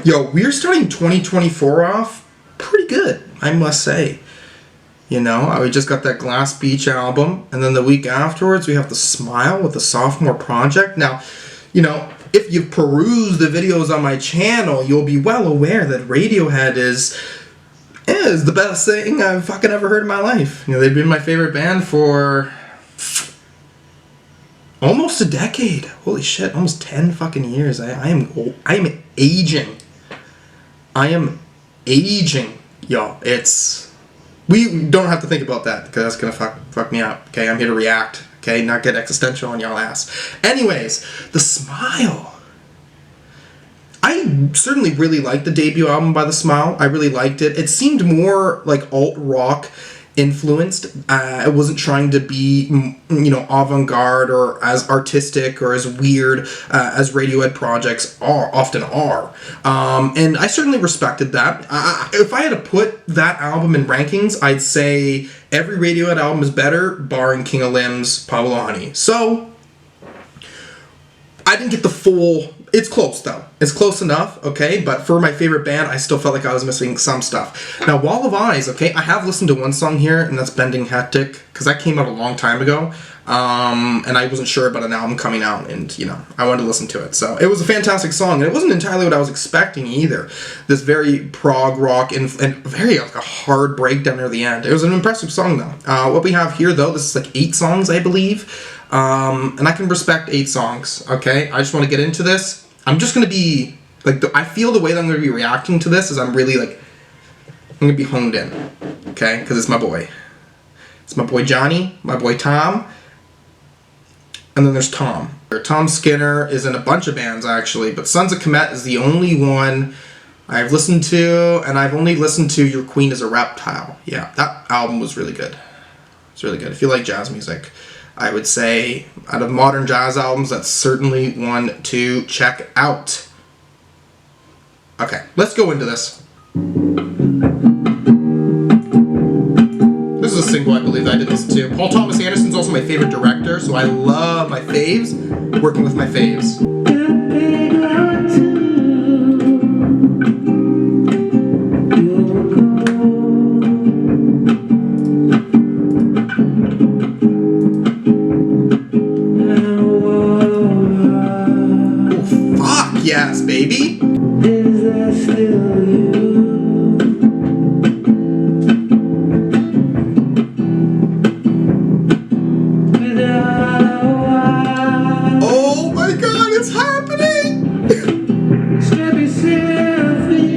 Yo, we're starting 2024 off pretty good, I must say. You know, we just got that Glass Beach album, and then the week afterwards we have The Smile with the Sophomore project. Now, you know, if you've perused the videos on my channel, you'll be well aware that Radiohead is the best thing I've fucking ever heard in my life. You know, they've been my favorite band for almost a decade. Holy shit, almost 10 fucking years. I am aging. I am aging, y'all. We don't have to think about that because that's gonna fuck me up. Okay, I'm here to react. Okay, not get existential on y'all ass. Anyways, The Smile. I certainly really liked the debut album by The Smile. I really liked it. It seemed more like alt-rock influenced. It wasn't trying to be, you know, avant-garde or as artistic or as weird as Radiohead projects often are. And I certainly respected that. If I had to put that album in rankings, I'd say every Radiohead album is better, barring King of Limbs, Pablo Honey. So, I didn't get the full... It's close, though. It's close enough, okay? But for my favorite band, I still felt like I was missing some stuff. Now, Wall of Eyes, okay? I have listened to one song here, and that's Bending Hectic, because that came out a long time ago. And I wasn't sure about an album coming out, and, you know, I wanted to listen to it. So, it was a fantastic song, and it wasn't entirely what I was expecting either. This very prog rock and very, like, a hard breakdown near the end. It was an impressive song, though. What we have here, though, this is like 8 songs, I believe. And I can respect 8 songs, okay? I just want to get into this. I'm just going to be, like, I feel the way that I'm going to be reacting to this is I'm really, like, I'm going to be honed in, okay? Because it's my boy. It's my boy Johnny, my boy Tom, and then there's Tom. Tom Skinner is in a bunch of bands, actually, but Sons of Kemet is the only one I've listened to, and I've only listened to Your Queen is a Reptile. Yeah, that album was really good. It's really good. If you like jazz music, I would say out of modern jazz albums, that's certainly one to check out. Okay, let's go into this. This is a single I believe that I did listen to. Paul Thomas Anderson's also my favorite director, so I love my faves, working with my faves. Yes, baby. Is there still you? Oh my God, it's happening! Strap yourself in.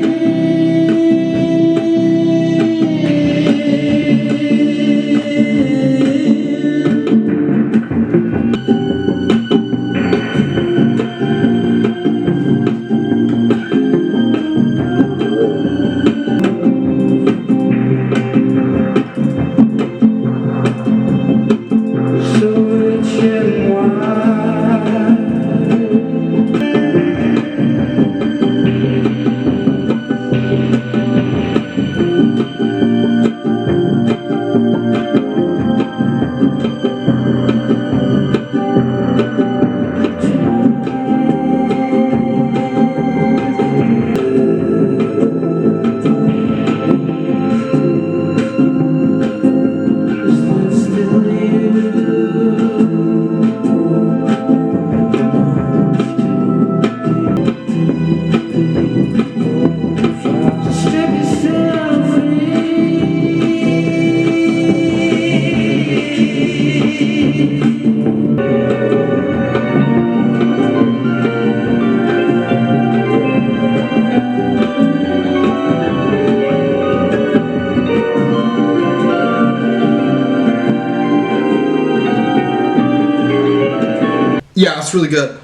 Yeah, it's really good.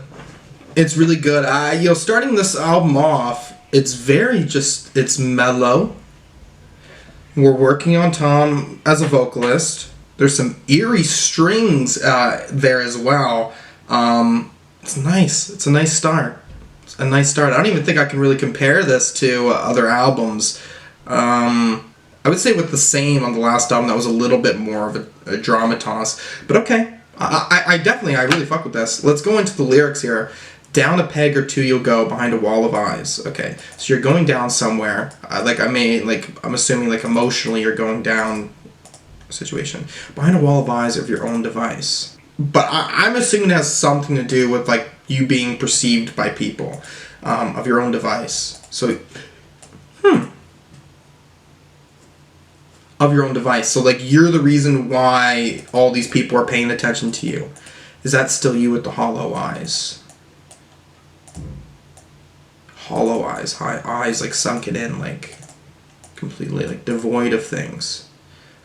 It's really good. You know, starting this album off, it's very just, it's mellow. We're working on Tom as a vocalist. There's some eerie strings there as well. It's nice. It's a nice start. It's a nice start. I don't even think I can really compare this to other albums. I would say with The Same on the last album, that was a little bit more of a dramatas. But okay. I really fuck with this. Let's go into the lyrics here. Down a peg or two you'll go behind a wall of eyes. Okay, so you're going down somewhere. I'm assuming like emotionally you're going down a situation. Behind a wall of eyes of your own device. But I'm assuming it has something to do with like you being perceived by people of your own device. So, of your own device. So like you're the reason why all these people are paying attention to you. Is that still you with the hollow eyes? Hollow eyes, high eyes like sunken in, like completely like devoid of things.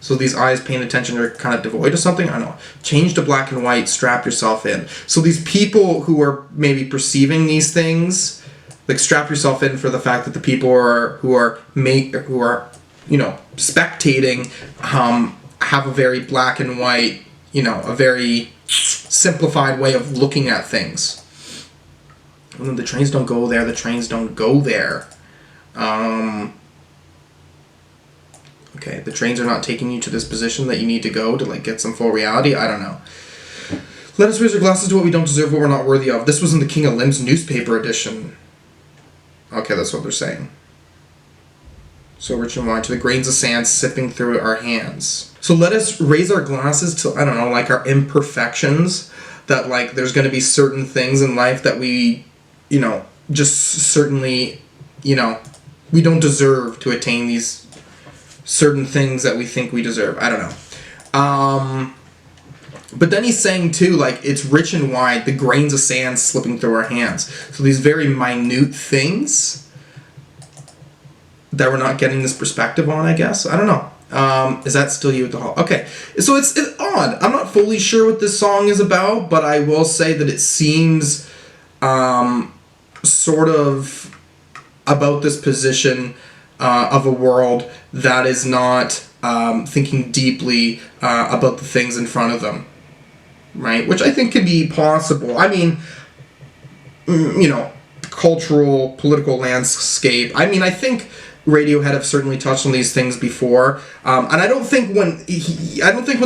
So these eyes paying attention are kind of devoid of something? I don't know. Change to black and white, strap yourself in. So these people who are maybe perceiving these things, like strap yourself in for the fact that the people who are spectating have a very black and white, a very simplified way of looking at things. And then the trains don't go there, the trains don't go there. Okay, the trains are not taking you to this position that you need to go to like get some full reality. I don't know. Let us raise our glasses to what we don't deserve, what we're not worthy of. This was in the King of Limbs newspaper edition. Okay, that's what they're saying. So rich and wide, to the grains of sand sipping through our hands. So let us raise our glasses to, I don't know, like our imperfections. That like there's going to be certain things in life that we, just certainly, we don't deserve to attain these certain things that we think we deserve. I don't know. But then he's saying too, like, it's rich and wide, the grains of sand slipping through our hands. So these very minute things that we're not getting this perspective on, I guess. I don't know. Is that still you at the hall? Okay, so it's odd. I'm not fully sure what this song is about, but I will say that it seems sort of about this position of a world that is not thinking deeply about the things in front of them, right? Which I think could be possible. I mean, cultural, political landscape. I mean, I think Radiohead have certainly touched on these things before, and I don't think when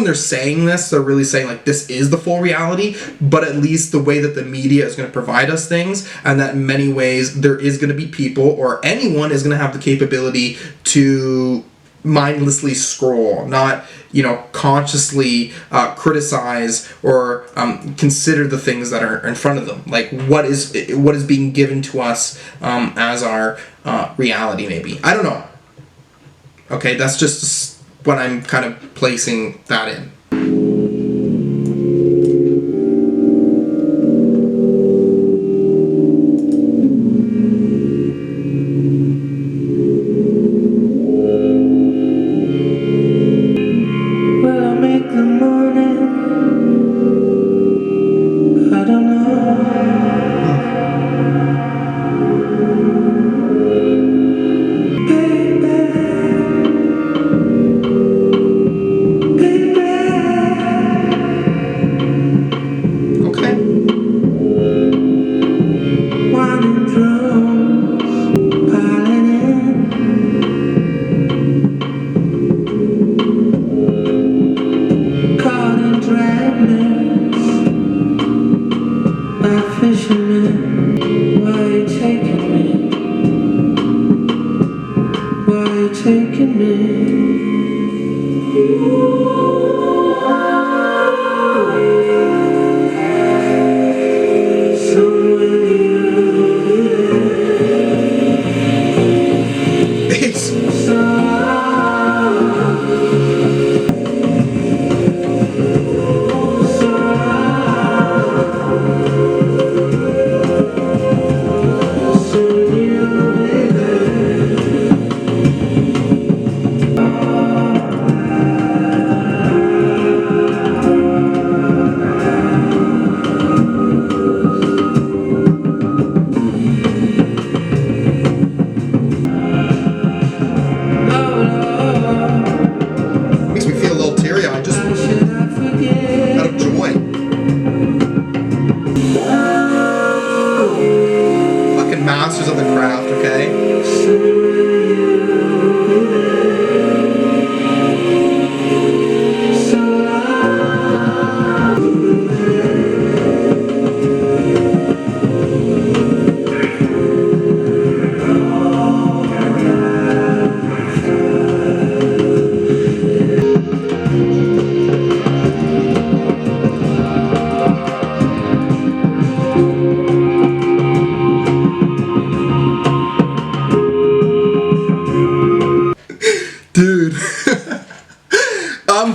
they're saying this, they're really saying like this is the full reality. But at least the way that the media is going to provide us things, and that in many ways there is going to be people or anyone is going to have the capability to mindlessly scroll, not consciously criticize or consider the things that are in front of them, like what is being given to us as our reality. Maybe, I don't know. Okay, that's just what I'm kind of placing that in.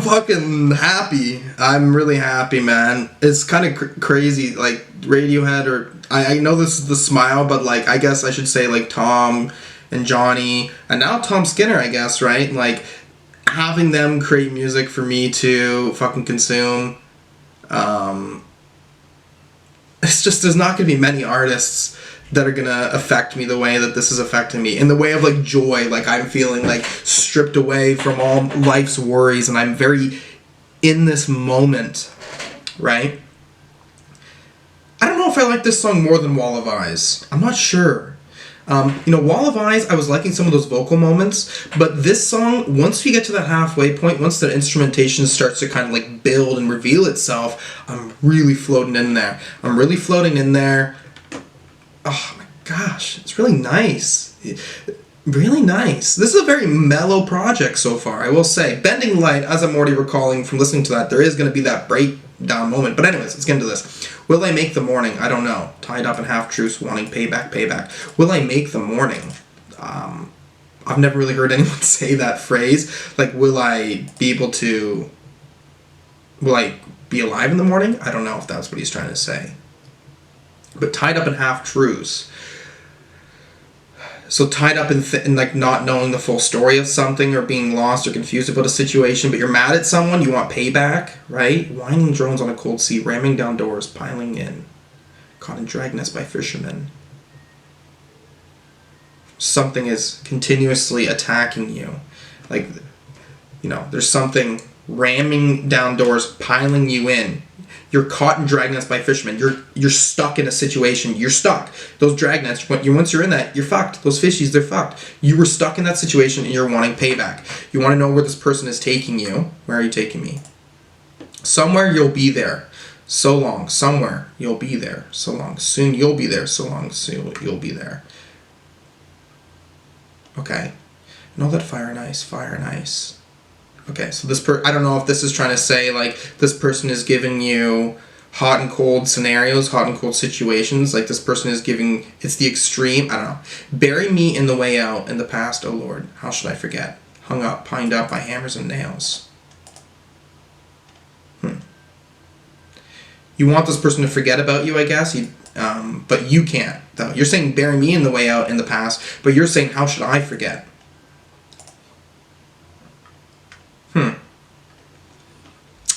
fucking happy. I'm really happy, man. It's kind of crazy, like Radiohead, or I know this is the Smile, but like I guess I should say like Tom and Johnny, and now Tom Skinner, I guess, right? Like having them create music for me to fucking consume. It's just there's not gonna be many artists that are gonna affect me the way that this is affecting me, in the way of like joy. Like I'm feeling like stripped away from all life's worries, and I'm very in this moment, right? I don't know if I like this song more than Wall of Eyes. I'm not sure. Wall of Eyes, I was liking some of those vocal moments, but this song, once we get to that halfway point, once the instrumentation starts to kind of like build and reveal itself, I'm really floating in there. Oh my gosh, it's really nice. Really nice. This is a very mellow project so far, I will say. Bending Light, as I'm already recalling from listening to that, there is going to be that breakdown moment. But anyways, let's get into this. Will I make the morning? I don't know. Tied up in half truths, wanting payback. Will I make the morning? I've never really heard anyone say that phrase. Like, will I be alive in the morning? I don't know if that's what he's trying to say. But tied up in half truths. So tied up in like not knowing the full story of something, or being lost or confused about a situation, but you're mad at someone, you want payback, right? Whining drones on a cold sea, ramming down doors, piling in, caught in dragnets by fishermen. Something is continuously attacking you. Like, there's something ramming down doors, piling you in. You're caught in dragnets by fishermen. You're stuck in a situation. You're stuck. Those dragnets, once you're in that, you're fucked. Those fishies, they're fucked. You were stuck in that situation and you're wanting payback. You want to know where this person is taking you. Where are you taking me? Somewhere you'll be there. So long. Somewhere you'll be there. So long. Soon you'll be there. So long. Soon you'll be there. Okay. Know that fire and ice. Okay, so I don't know if this is trying to say, like, this person is giving you hot and cold scenarios, hot and cold situations. Like, this person is giving, it's the extreme. I don't know. Bury me in the way out, in the past, oh Lord, how should I forget? Hung up, pined up by hammers and nails. You want this person to forget about you, I guess, but you can't, though. You're saying bury me in the way out, in the past, but you're saying how should I forget?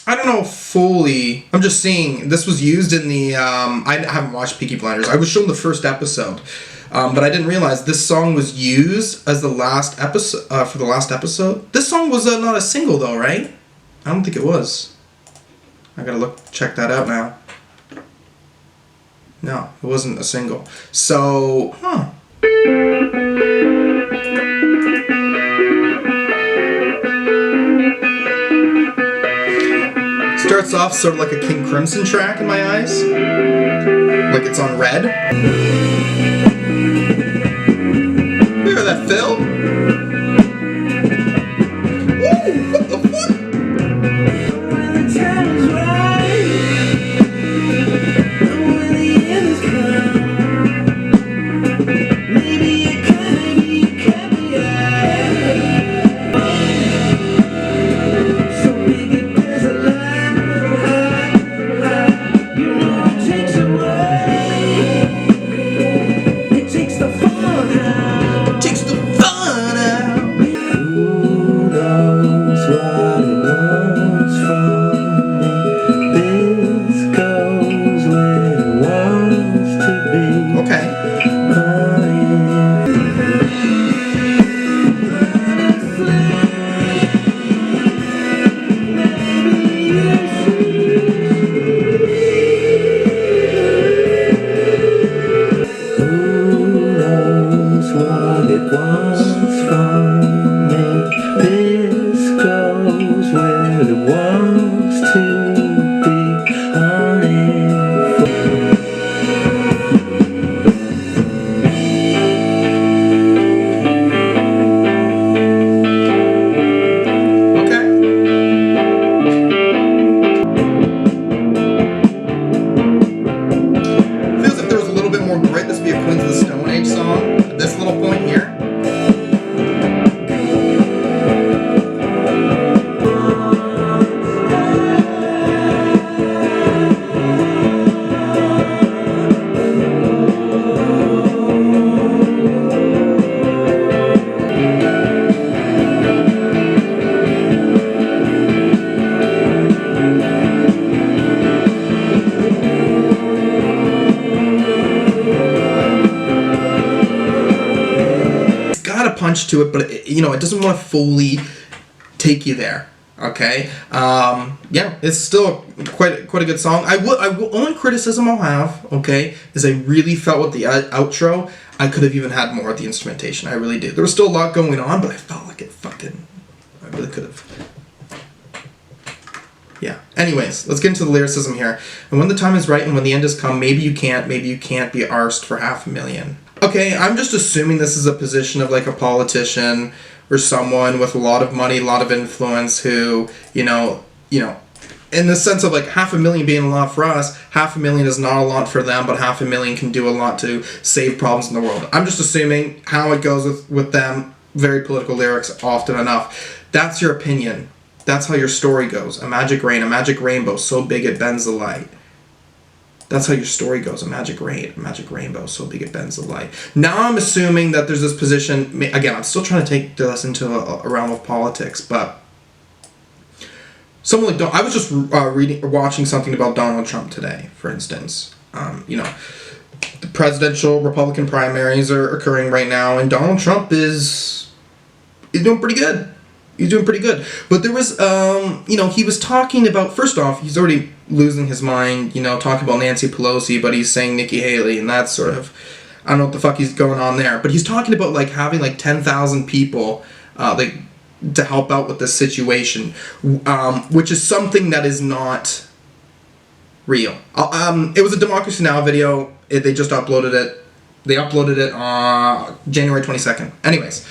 I don't know fully. I'm just seeing this was used in the. I haven't watched Peaky Blinders. I was shown the first episode, but I didn't realize this song was used as the last episode for the last episode. This song was not a single though, right? I don't think it was. I gotta check that out now. No, it wasn't a single. So, Starts off sort of like a King Crimson track in my eyes. Like it's on red. You hear that, Phil? Woo! What the fuck? When the time is right, and when the end is come, maybe it can be so big it there's a line. punch to it, but it doesn't want to fully take you there. Okay, yeah, it's still quite a good song. Only criticism I'll have, okay, is I really felt with the outro, I could have even had more of the instrumentation. I really did. There was still a lot going on, but I felt like I really could have. Yeah. Anyways, let's get into the lyricism here. And when the time is right and when the end has come, maybe you can't be arsed for $500,000. Okay, I'm just assuming this is a position of like a politician or someone with a lot of money, a lot of influence who, in the sense of like $500,000 being a lot for us, $500,000 is not a lot for them, but $500,000 can do a lot to save problems in the world. I'm just assuming how it goes with them. Very political lyrics often enough. That's your opinion. That's how your story goes. A magic rain, a magic rainbow, so big it bends the light. That's how your story goes. A magic rain, a magic rainbow, so big it bends the light. Now I'm assuming that there's this position. Again, I'm still trying to take this into a realm of politics, but someone like I was just watching something about Donald Trump today, for instance. The presidential Republican primaries are occurring right now, and Donald Trump is doing pretty good. He's doing pretty good. But there was, he was talking about, first off, he's already losing his mind, talking about Nancy Pelosi, but he's saying Nikki Haley, and that's sort of, I don't know what the fuck he's going on there. But he's talking about, like, having, like, 10,000 people, to help out with this situation, which is something that is not real. It was a Democracy Now! Video. They just uploaded it. They uploaded it on January 22nd. Anyways.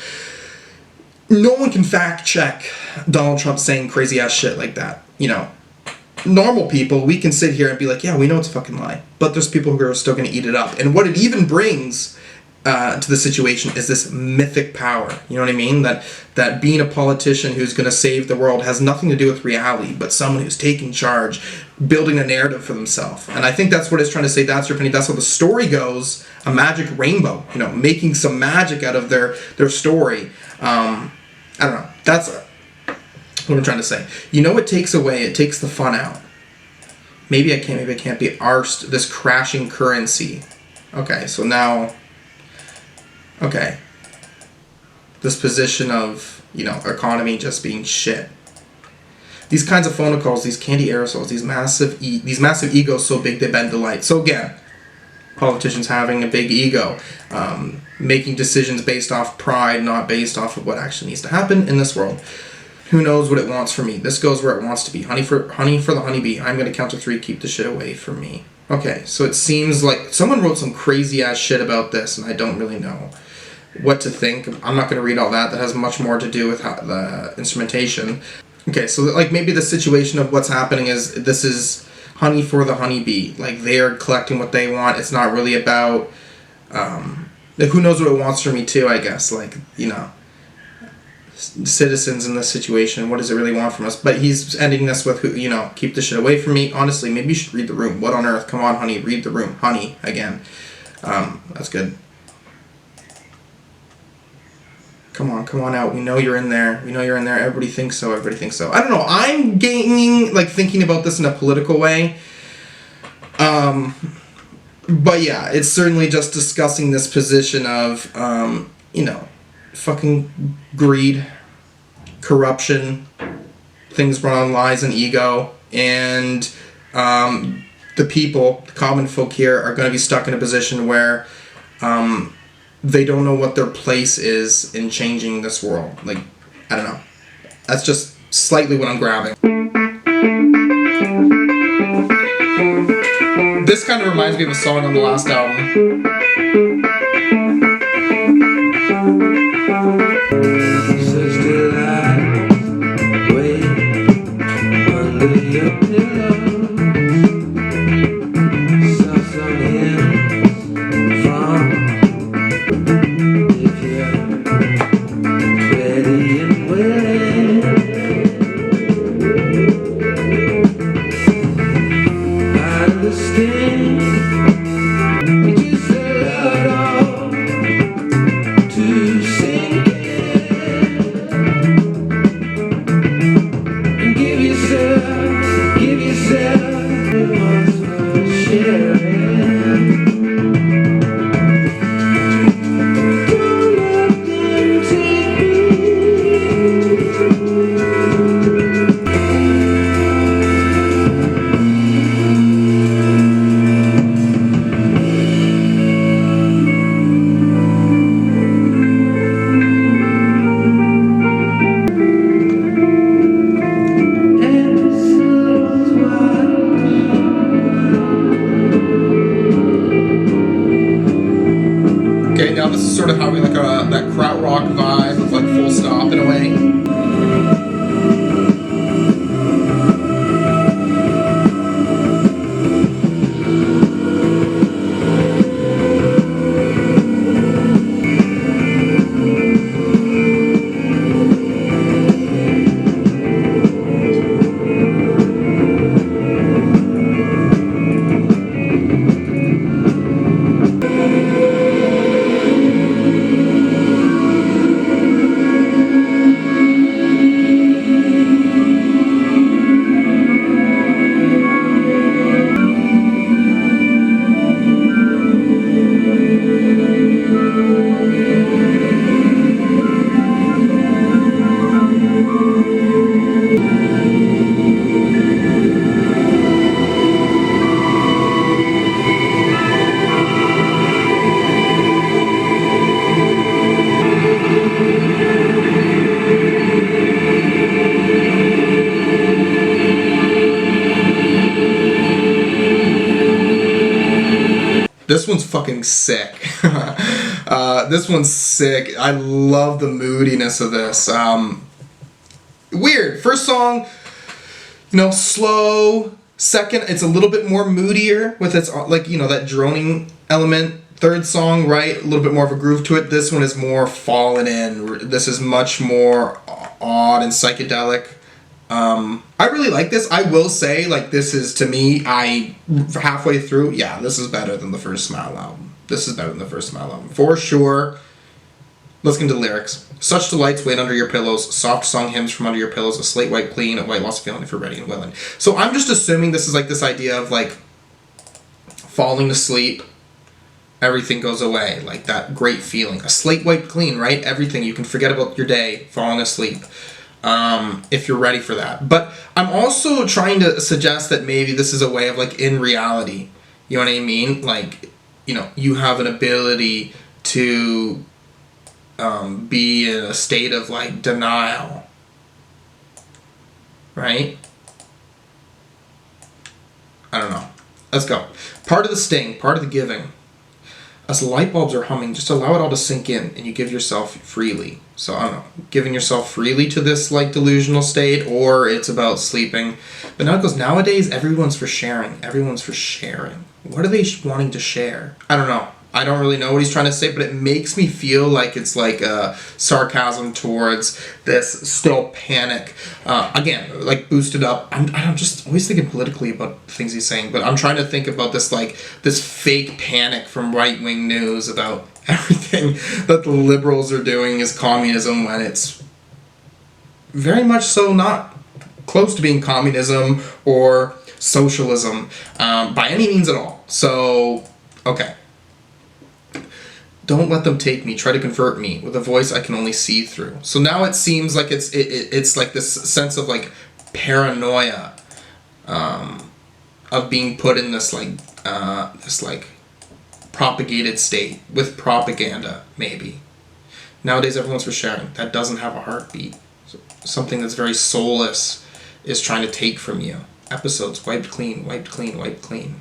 No one can fact check Donald Trump saying crazy ass shit like that. Normal people, we can sit here and be like, yeah, we know it's a fucking lie. But there's people who are still going to eat it up. And what it even brings to the situation is this mythic power. You know what I mean? That being a politician who's going to save the world has nothing to do with reality, but someone who's taking charge, building a narrative for themselves. And I think that's what it's trying to say. That's your opinion. That's how the story goes. A magic rainbow. Making some magic out of their story. I don't know. That's what I'm trying to say. It takes away. It takes the fun out. Maybe I can't be arsed this crashing currency. Okay, so now. Okay. This position of, economy just being shit. These kinds of phone calls, these candy aerosols, these massive egos so big they bend the light. So again, politicians having a big ego, making decisions based off pride, not based off of what actually needs to happen in this world. Who knows what it wants from me? This goes where it wants to be. Honey for the honeybee. I'm going to count to 3, keep the shit away from me. Okay, so it seems like someone wrote some crazy ass shit about this, and I don't really know what to think. I'm not going to read all that. That has much more to do with the instrumentation. Okay, so like maybe the situation of what's happening is this is honey for the honeybee. Like they're collecting what they want. It's not really about who knows what it wants from me too, I guess. Like, citizens in this situation, what does it really want from us? But he's ending this with, keep the shit away from me. Honestly, maybe you should read the room. What on earth? Come on, honey, read the room. Honey, again. That's good. Come on out. We know you're in there. Everybody thinks so. I don't know. I'm thinking about this in a political way. But yeah, it's certainly just discussing this position of, fucking greed, corruption, things run on lies and ego, and the people, the common folk here, are going to be stuck in a position where they don't know what their place is in changing this world. Like, I don't know. That's just slightly what I'm grabbing. This kind of reminds me of a song on the last album. You just said This is sort of having like that krautrock vibe of like full stop in a way. This one's fucking sick. This one's sick. I love the moodiness of this. Weird. First song, slow. Second, it's a little bit more moodier with its, that droning element. Third song, right, a little bit more of a groove to it. This one is more fallen in. This is much more odd and psychedelic. I really like this. I will say, this is, to me, halfway through, yeah, this is better than the first Smile album. This is better than the first Smile album. For sure. Let's get into the lyrics. Such delights wait under your pillows, soft song hymns from under your pillows, a slate white clean, a white lost feeling if you're ready and willing. So I'm just assuming this is this idea of falling asleep, everything goes away, that great feeling. A slate white clean, right? Everything, you can forget about your day, falling asleep. If you're ready for that. But I'm also trying to suggest that maybe this is a way of in reality, you know what I mean? You have an ability to be in a state of denial, right? I don't know. Let's go. Part of the sting, part of the giving. As the light bulbs are humming, just allow it all to sink in and you give yourself freely. So, I don't know, giving yourself freely to this, delusional state, or it's about sleeping. But now it goes, nowadays, everyone's for sharing. Everyone's for sharing. What are they wanting to share? I don't know. I don't really know what he's trying to say, but it makes me feel like it's a sarcasm towards this still panic. Again, boosted up. I'm just always thinking politically about things he's saying, but I'm trying to think about this this fake panic from right-wing news about everything that the liberals are doing is communism when it's very much so not close to being communism or socialism by any means at all. So, okay. Don't let them take me, try to convert me with a voice I can only see through. So now it seems like it's this sense of paranoia of being put in this propagated state with propaganda, maybe. Nowadays everyone's for sharing. That doesn't have a heartbeat. Something that's very soulless is trying to take from you. Episodes wiped clean, wiped clean, wiped clean.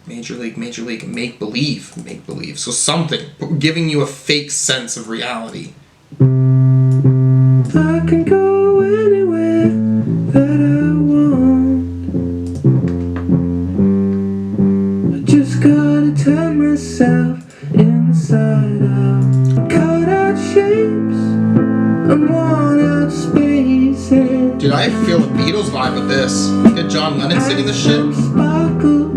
Major league, make believe. So something, giving you a fake sense of reality. I can go anywhere that I want. I just gotta turn myself inside out. Cut out shapes and worn out spaces. Dude, I feel a Beatles vibe with this. Get John Lennon singing this shit. Sparkle.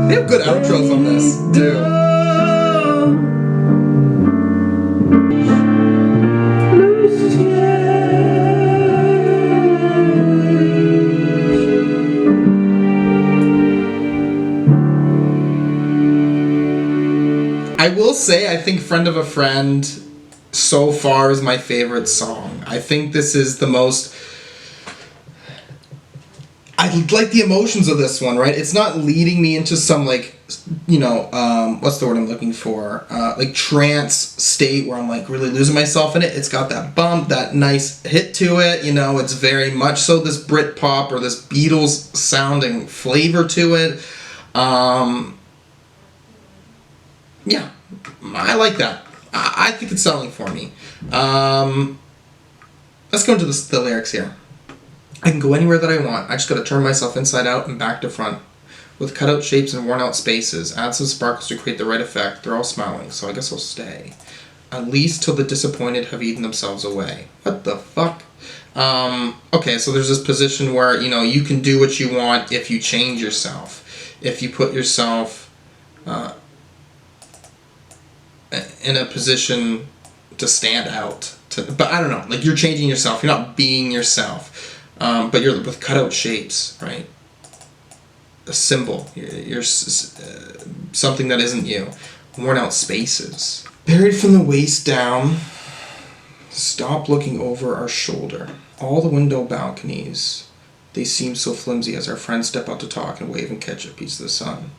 They have good outros on this, too. I will say, I think Friend of a Friend so far is my favorite song. I think this is the most... I like the emotions of this one, right? It's not leading me into some, like, you know, what's the word I'm looking for? Like, trance state where I'm, like, really losing myself in it. It's got that bump, that nice hit to it, you know, it's very much so this Britpop or this Beatles-sounding flavor to it. Yeah, I like that. I think it's selling for me. Let's go into the lyrics here. I can go anywhere that I want. I just gotta turn myself inside out and back to front. With cutout shapes and worn out spaces. Add some sparkles to create the right effect. They're all smiling, so I guess I'll stay. At least till the disappointed have eaten themselves away. What the fuck? Okay, so there's this position where, you know, you can do what you want if you change yourself. If you put yourself in a position to stand out. But I don't know, like you're changing yourself. You're not being yourself. But you're with cutout shapes, right? A symbol. You're something that isn't you. Worn out spaces. Buried from the waist down. Stop looking over our shoulder. All the window balconies. They seem so flimsy as our friends step out to talk and wave and catch a piece of the sun.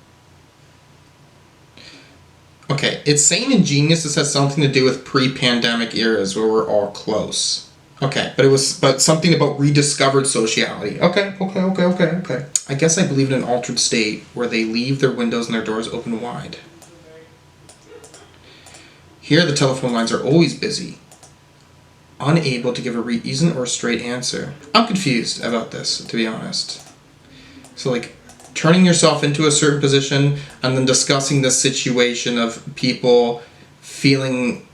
Okay, it's saying in Genius this has something to do with pre-pandemic eras where we're all close. Okay, but something about rediscovered sociality. Okay. I guess I believe in an altered state where they leave their windows and their doors open wide. Here the telephone lines are always busy, unable to give a reason or a straight answer. I'm confused about this, to be honest. So like, turning yourself into a certain position and then discussing the situation of people feeling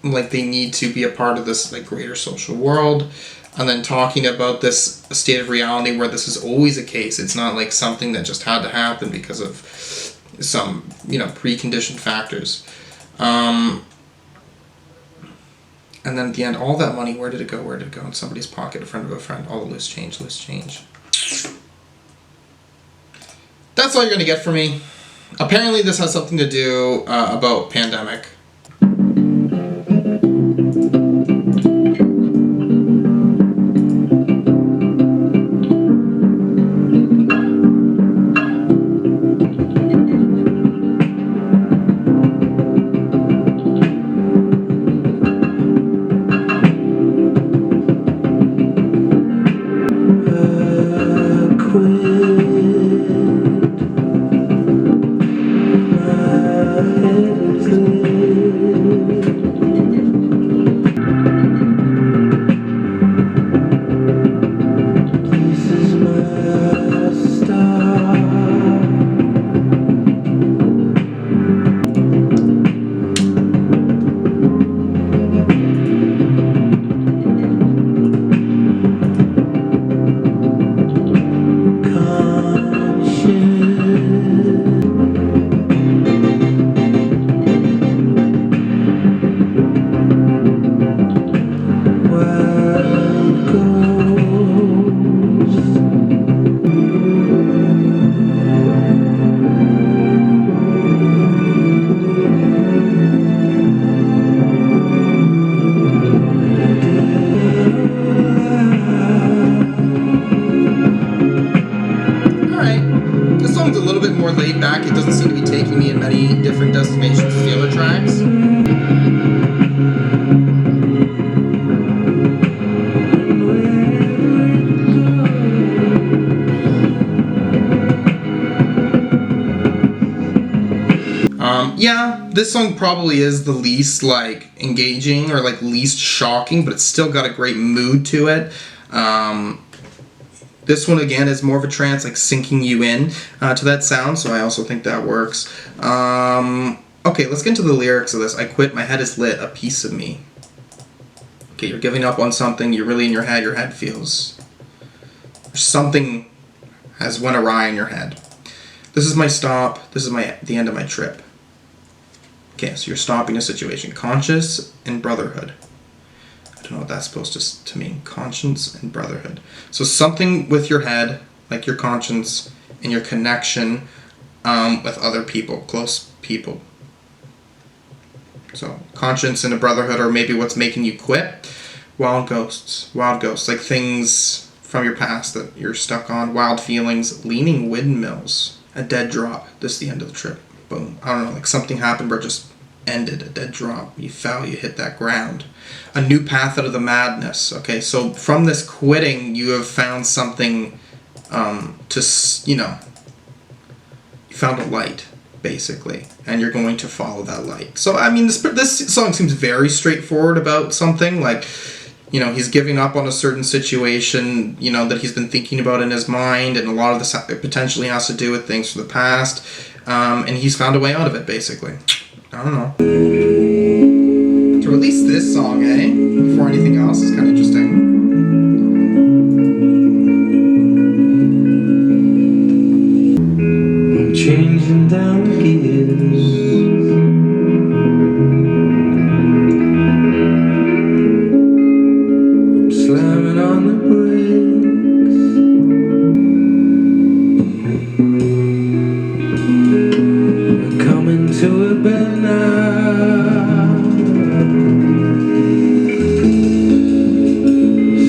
like they need to be a part of this like greater social world, and then talking about this state of reality where this is always a case. It's not like something that just had to happen because of some, you know, preconditioned factors. And then at the end, all that money, where did it go? In somebody's pocket, a friend of a friend, all the loose change. That's all you're going to get from me. Apparently this has something to do about pandemic. Back, it doesn't seem to be taking me in many different destinations as the other tracks. Yeah, this song probably is the least like engaging or like least shocking, but it's still got a great mood to it. This one again is more of a trance, like sinking you in to that sound, so I also think that works. Okay, let's get into the lyrics of this. I quit, my head is lit, a piece of me. Okay, you're giving up on something, you're really in your head feels... something has went awry in your head. This is my stop, this is the end of my trip. Okay, so you're stopping a situation. Conscious and brotherhood. I don't know what that's supposed to mean. Conscience and brotherhood. So something with your head, like your conscience, and your connection with other people, close people. So conscience and a brotherhood, or maybe what's making you quit. Wild ghosts, like things from your past that you're stuck on. Wild feelings, leaning windmills, a dead drop. This is the end of the trip. Boom. I don't know, like something happened where it just ended, a dead drop. You fell, you hit that ground. A new path out of the madness. Okay, so from this quitting, you have found something you found a light, basically, and you're going to follow that light. So, I mean, this song seems very straightforward about something, like, he's giving up on a certain situation, that he's been thinking about in his mind, and a lot of this potentially has to do with things from the past, and he's found a way out of it, basically. I don't know. To release this song, before anything else is kind of interesting. I'm changing down gears. I'm slamming on the brakes. We're coming to a bend now.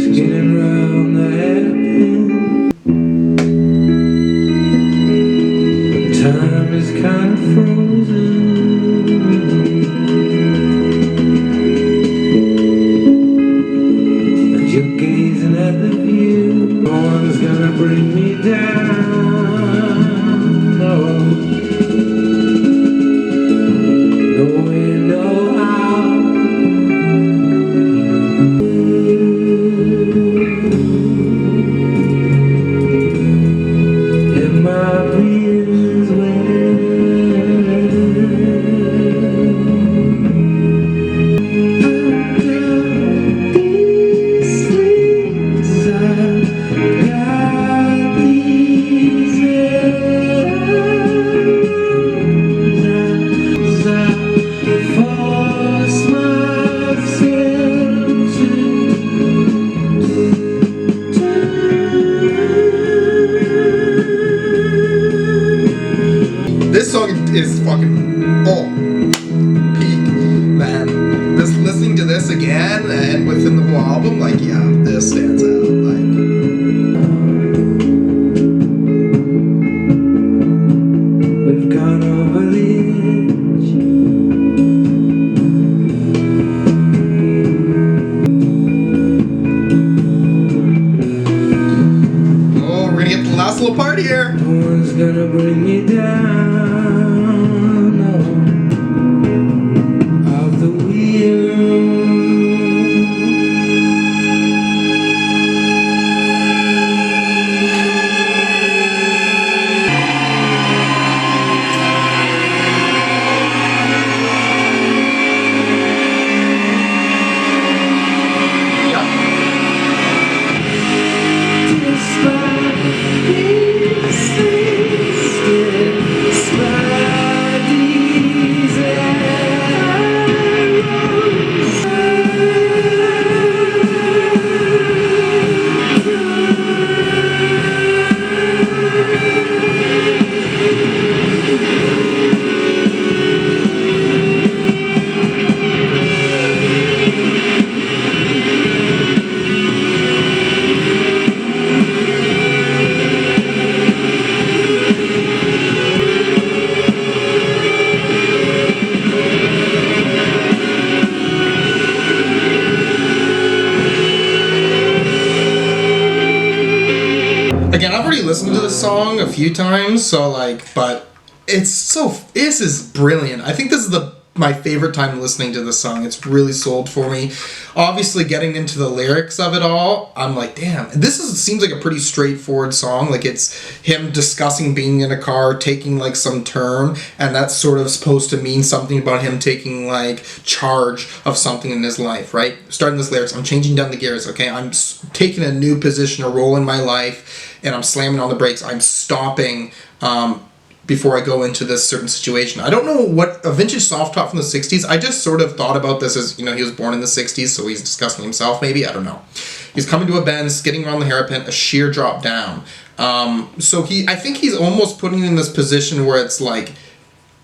Skidding round the hairpin. Time is kind of frozen, and you're gazing at the view. No one's gonna bring me down, no. No way, no how. In my breathing's This song is fucking peak, man. Listening to this again and within the whole album, like, yeah, this stands out. Like, we've gone over the edge. oh, we're gonna get the last little part here. No one's gonna bring me down, no. Out the wheel. Again, I've already listened to this song a few times, so like, but this is brilliant. I think this is my favorite time listening to the song. It's really sold for me. Obviously, getting into the lyrics of it all, I'm like, damn. Seems like a pretty straightforward song. Like, it's him discussing being in a car, taking like some term, and that's sort of supposed to mean something about him taking like charge of something in his life, right? Starting this lyrics, I'm changing down the gears. Okay, I'm taking a new position, a role in my life, and I'm slamming on the brakes. I'm stopping. Before I go into this certain situation. I don't know what a vintage soft top from the 60s. I just sort of thought about this as, he was born in the 60s, so he's discussing himself maybe. I don't know. He's coming to a bend, skidding around the hairpin, a sheer drop down. I think he's almost putting in this position where it's like,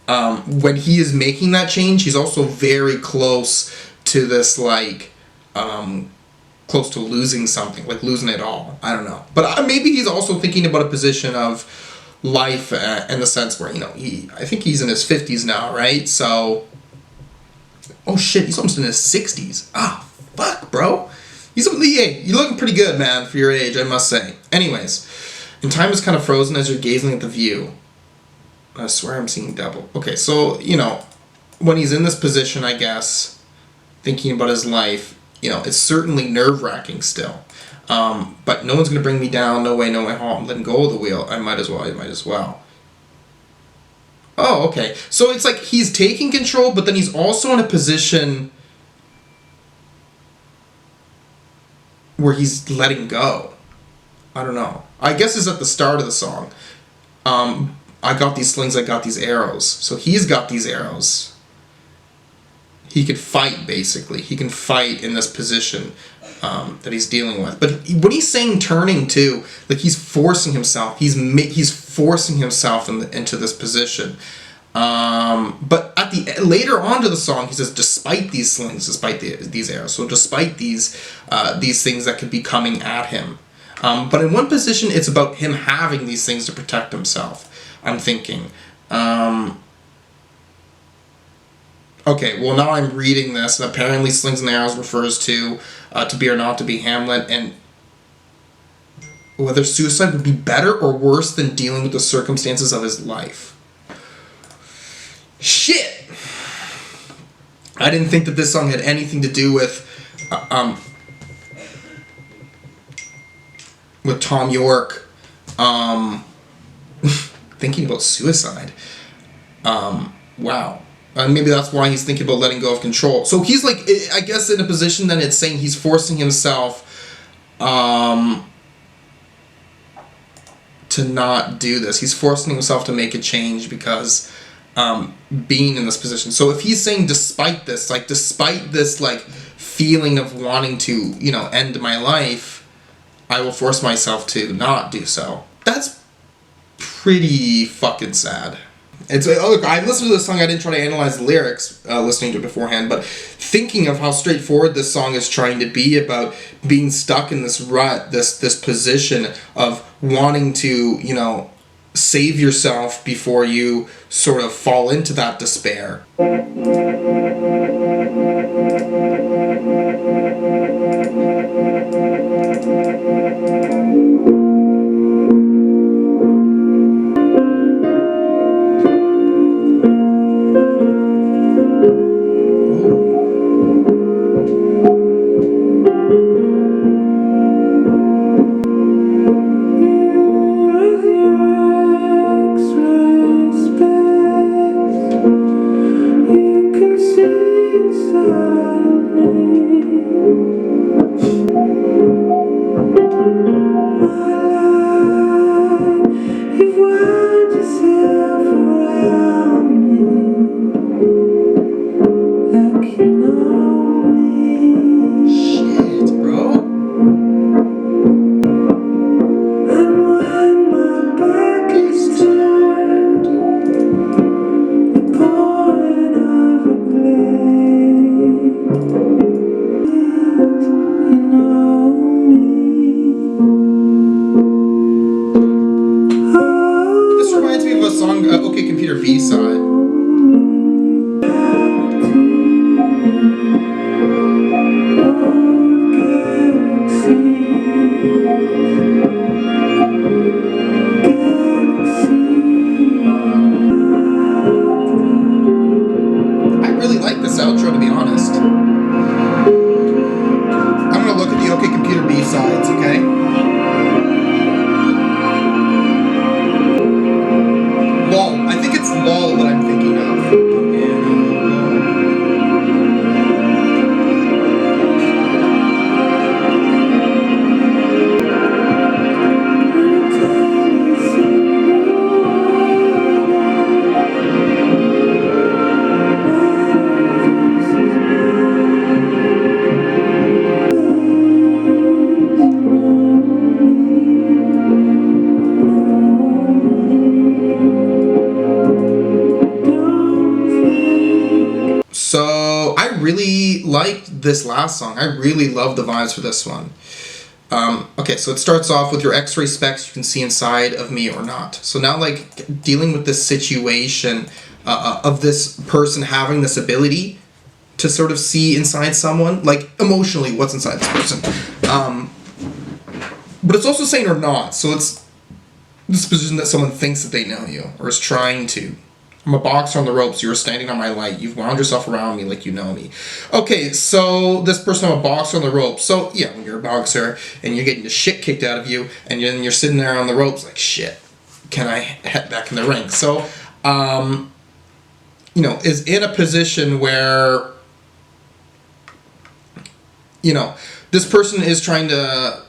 when he is making that change, he's also very close to this, like, close to losing something, like losing it all. I don't know. But maybe he's also thinking about a position of life in the sense where, I think he's in his 50s now, right? So, oh shit, he's almost in his 60s. Ah, fuck, bro. You're looking pretty good, man, for your age, I must say. Anyways, and time is kind of frozen as you're gazing at the view. I swear I'm seeing double. Okay, so, when he's in this position, I guess, thinking about his life, it's certainly nerve-wracking still. But no one's going to bring me down. No way, how I'm letting go of the wheel. I might as well. Oh, okay. So it's like he's taking control, but then he's also in a position where he's letting go. I don't know. I guess it's at the start of the song. I got these slings, I got these arrows. So he's got these arrows. He could fight, basically. He can fight in this position that he's dealing with. But when he's saying turning too, like he's forcing himself. He's forcing himself into this position. But later on to the song, he says, despite these slings, despite these arrows, so despite these things that could be coming at him. But in one position, it's about him having these things to protect himself, I'm thinking. Okay, well now I'm reading this, and apparently slings and arrows refers to be or not to be Hamlet, and whether suicide would be better or worse than dealing with the circumstances of his life. Shit! I didn't think that this song had anything to do with Tom York thinking about suicide. Wow. Maybe that's why he's thinking about letting go of control. So he's like, I guess in a position then it's saying he's forcing himself to not do this. He's forcing himself to make a change because being in this position. So if he's saying despite this feeling of wanting to, end my life, I will force myself to not do so. That's pretty fucking sad. Look, I listened to this song, I didn't try to analyze the lyrics listening to it beforehand, but thinking of how straightforward this song is trying to be about being stuck in this rut, this position of wanting to, save yourself before you sort of fall into that despair. So I really liked this last song. I really love the vibes for this one. Okay, so it starts off with your X-ray specs. You can see inside of me or not. So now, like, dealing with this situation of this person having this ability to sort of see inside someone, like emotionally, what's inside this person. But it's also saying or not. So it's this position that someone thinks that they know you or is trying to. I'm a boxer on the ropes. You're standing on my light. You've wound yourself around me like you know me. Okay, so this person, I'm a boxer on the ropes. So yeah, when you're a boxer and you're getting the shit kicked out of you, and you're sitting there on the ropes like, shit, can I head back in the ring? So, is in a position where, this person is trying to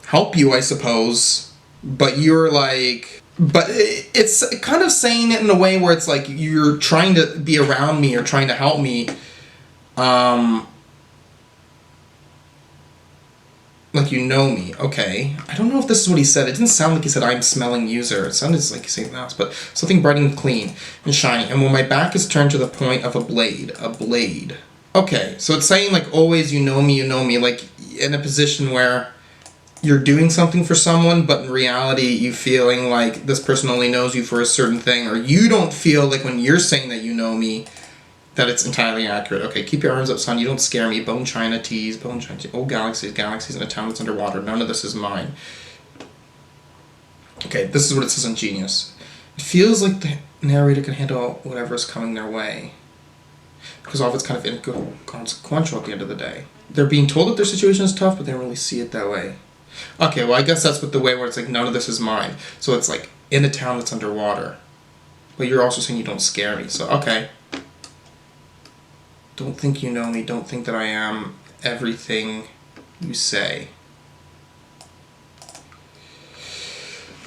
help you, I suppose, but you're like... But it's kind of saying it in a way where it's like you're trying to be around me or trying to help me. Like you know me. Okay. I don't know if this is what he said. It didn't sound like he said, I'm smelling user. It sounded like he said something else. But something bright and clean and shiny. And when my back is turned to the point of a blade. A blade. Okay. So it's saying like always you know me. Like in a position where... you're doing something for someone, but in reality, you feeling like this person only knows you for a certain thing, or you don't feel like when you're saying that you know me, that it's entirely accurate. Okay, keep your arms up, son. You don't scare me. Bone China tease, bone China tease. Oh, galaxies in a town that's underwater. None of this is mine. Okay, this is what it says on Genius. It feels like the narrator can handle whatever is coming their way, because all of it's kind of inconsequential at the end of the day. They're being told that their situation is tough, but they don't really see it that way. Okay, well, I guess that's what the way where it's like, none of this is mine. So it's like, in a town that's underwater. But you're also saying you don't scare me. So, okay. Don't think you know me. Don't think that I am everything you say.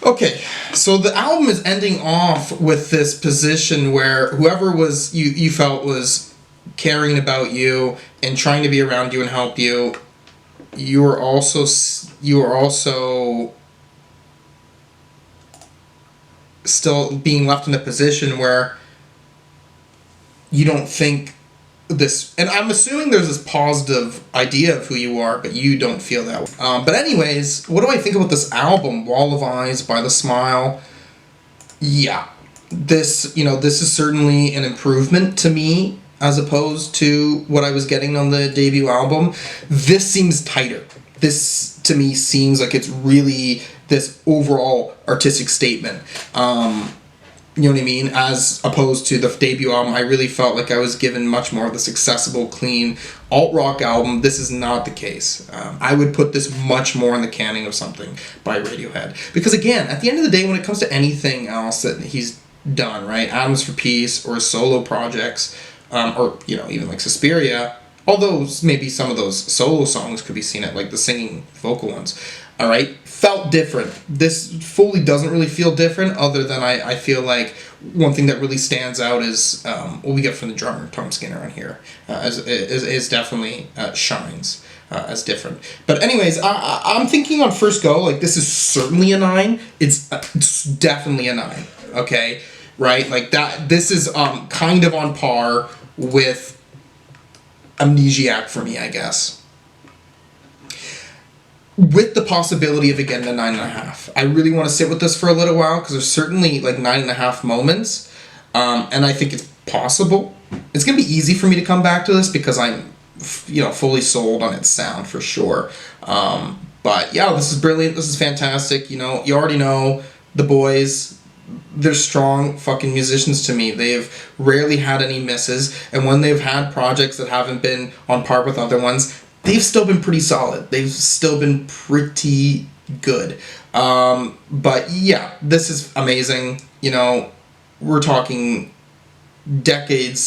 Okay, so the album is ending off with this position where whoever was you felt was caring about you and trying to be around you and help you, you are also still being left in a position where you don't think this, and I'm assuming there's this positive idea of who you are, but you don't feel that way. But anyways, what do I think about this album, Wall of Eyes by The Smile? Yeah, this is certainly an improvement to me as opposed to what I was getting on the debut album. This seems tighter. This, to me, seems like it's really this overall artistic statement. You know what I mean? As opposed to the debut album, I really felt like I was given much more of this accessible, clean, alt-rock album. This is not the case. I would put this much more in the canon of something by Radiohead. Because again, at the end of the day, when it comes to anything else that he's done, right? Atoms for Peace or solo projects, or, even like Suspiria, although maybe some of those solo songs could be seen at like the singing vocal ones, all right, felt different. This fully doesn't really feel different, other than I feel like one thing that really stands out is what we get from the drummer, Tom Skinner, on here, is definitely shines as different. But anyways, I'm thinking on first go, like, this is certainly a 9. It's definitely a 9, okay? Right? Like, that. This is kind of on par with Amnesiac for me, I guess. With the possibility of, again, the 9.5. I really want to sit with this for a little while, because there's certainly, like, 9.5 moments, and I think it's possible. It's going to be easy for me to come back to this, because I'm, fully sold on its sound, for sure. But, yeah, this is brilliant. This is fantastic. You already know the boys. They're strong fucking musicians to me. They've rarely had any misses, and when they've had projects that haven't been on par with other ones, they've still been pretty solid. They've still been pretty good. But yeah, this is amazing. We're talking decade,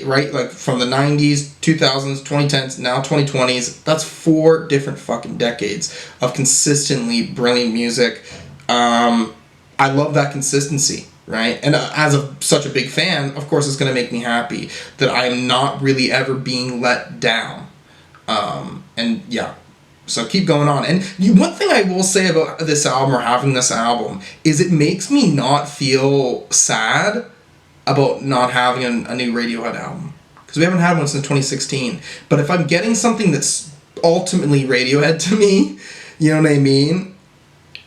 right? Like from the 90s, 2000s, 2010s, now 2020s. That's 4 different fucking decades of consistently brilliant music. I love that consistency, right? And as such a big fan, of course, it's going to make me happy that I'm not really ever being let down. And yeah, so keep going on. And one thing I will say about this album, or having this album, is it makes me not feel sad about not having a new Radiohead album. Because we haven't had one since 2016. But if I'm getting something that's ultimately Radiohead to me, you know what I mean?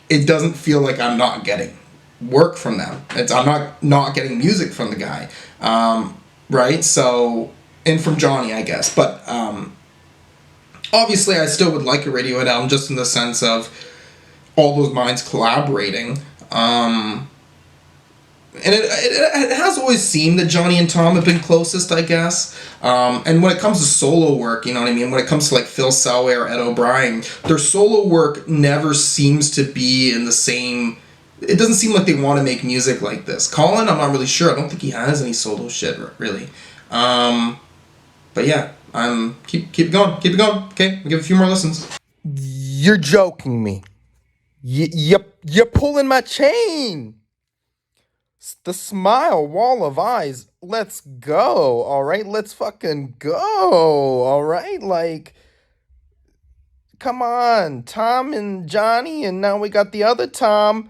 It doesn't feel like I'm not getting work from them. I'm not getting music from the guy. Right? So, and from Johnny, I guess. But obviously I still would like a Radiohead album just in the sense of all those minds collaborating. And it has always seemed that Johnny and Tom have been closest, I guess. And when it comes to solo work, you know what I mean? When it comes to like Phil Selway or Ed O'Brien, their solo work never seems to be in the same... It doesn't seem like they want to make music like this. Colin, I'm not really sure. I don't think he has any solo shit, really. But yeah, keep it going. Keep it going. Okay, we'll give it a few more listens. You're joking me. You're pulling my chain. The smile, wall of eyes. Let's go. All right, let's fucking go. All right, like, come on, Tom and Johnny, and now we got the other Tom.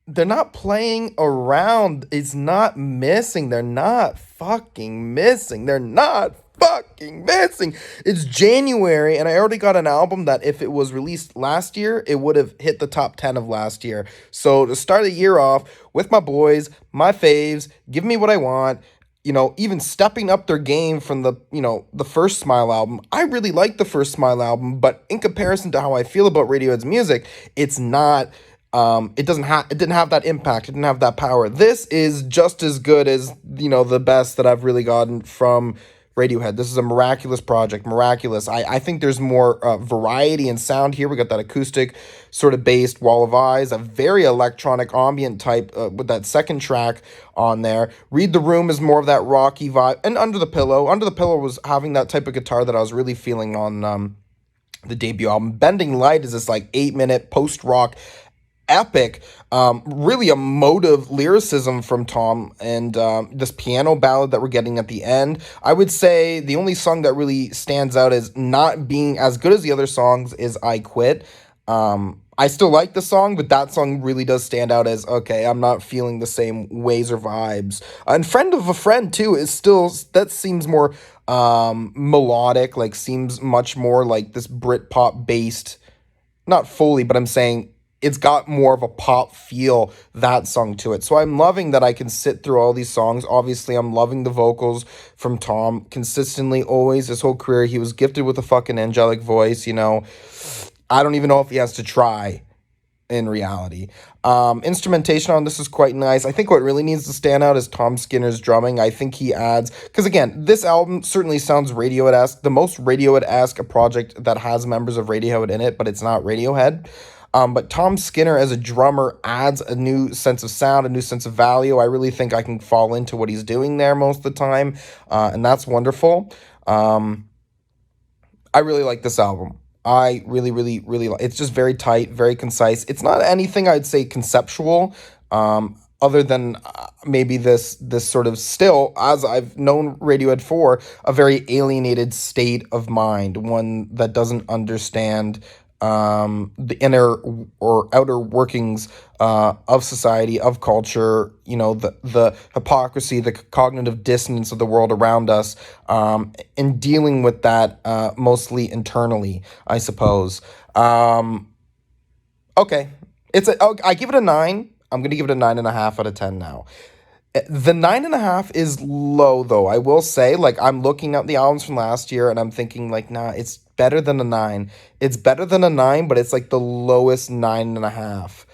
They're not playing around. It's not missing. They're not fucking missing. They're not fucking missing. It's January, and I already got an album that if it was released last year, it would have hit the top 10 of last year. So to start the year off with my boys, my faves, give me what I want, you know, even stepping up their game from the, you know, the first Smile album. I really like the first Smile album, but in comparison to how I feel about Radiohead's music, it's not... it didn't have that impact. It didn't have that power. This is just as good as, you know, the best that I've really gotten from Radiohead. This is a miraculous project. Miraculous. I think there's more variety in sound here. We got that acoustic sort of based Wall of Eyes, a very electronic ambient type with that second track on there. Read the Room is more of that rocky vibe. And Under the Pillow. Under the Pillow was having that type of guitar that I was really feeling on the debut album. Bending Light is this like 8-minute post-rock epic, really emotive lyricism from Tom, and this piano ballad that we're getting at the end. I would say the only song that really stands out as not being as good as the other songs is I Quit. I still like the song, but that song really does stand out as, okay, I'm not feeling the same ways or vibes. And Friend of a Friend, too, is still, that seems more melodic, like seems much more like this Britpop based, not fully, but I'm saying it's got more of a pop feel, that song, to it. So I'm loving that I can sit through all these songs. Obviously, I'm loving the vocals from Tom consistently, always. His whole career, he was gifted with a fucking angelic voice, you know. I don't even know if he has to try in reality. Instrumentation on this is quite nice. I think what really needs to stand out is Tom Skinner's drumming. I think he adds... Because, again, this album certainly sounds Radiohead-esque. The most Radiohead-esque a project that has members of Radiohead in it, but it's not Radiohead. But Tom Skinner as a drummer adds a new sense of sound, a new sense of value. I really think I can fall into what he's doing there most of the time, and that's wonderful. I really like this album. I really, really, really like. It's just very tight, very concise. It's not anything I'd say conceptual, other than maybe this sort of still, as I've known Radiohead for, a very alienated state of mind, one that doesn't understand the inner or outer workings of society, of culture, you know, the hypocrisy, the cognitive dissonance of the world around us, and dealing with that mostly internally, I suppose. Okay, I give it a 9. I'm gonna give it a 9.5 out of 10 now. The 9.5 is low, though. I will say, like, I'm looking at the albums from last year and I'm thinking, like, nah, it's better than a 9. It's better than a 9, but it's like the lowest 9.5.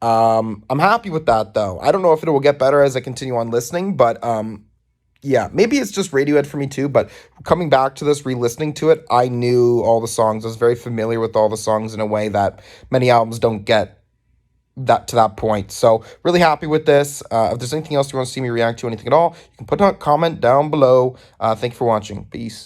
I'm happy with that, though. I don't know if it will get better as I continue on listening, but yeah, maybe it's just Radiohead for me too. But coming back to this, re-listening to it, I knew all the songs. I was very familiar with all the songs in a way that many albums don't get that to that point. So really happy with this. If there's anything else you want to see me react to, anything at all, you can put a comment down below. Thank you for watching. Peace.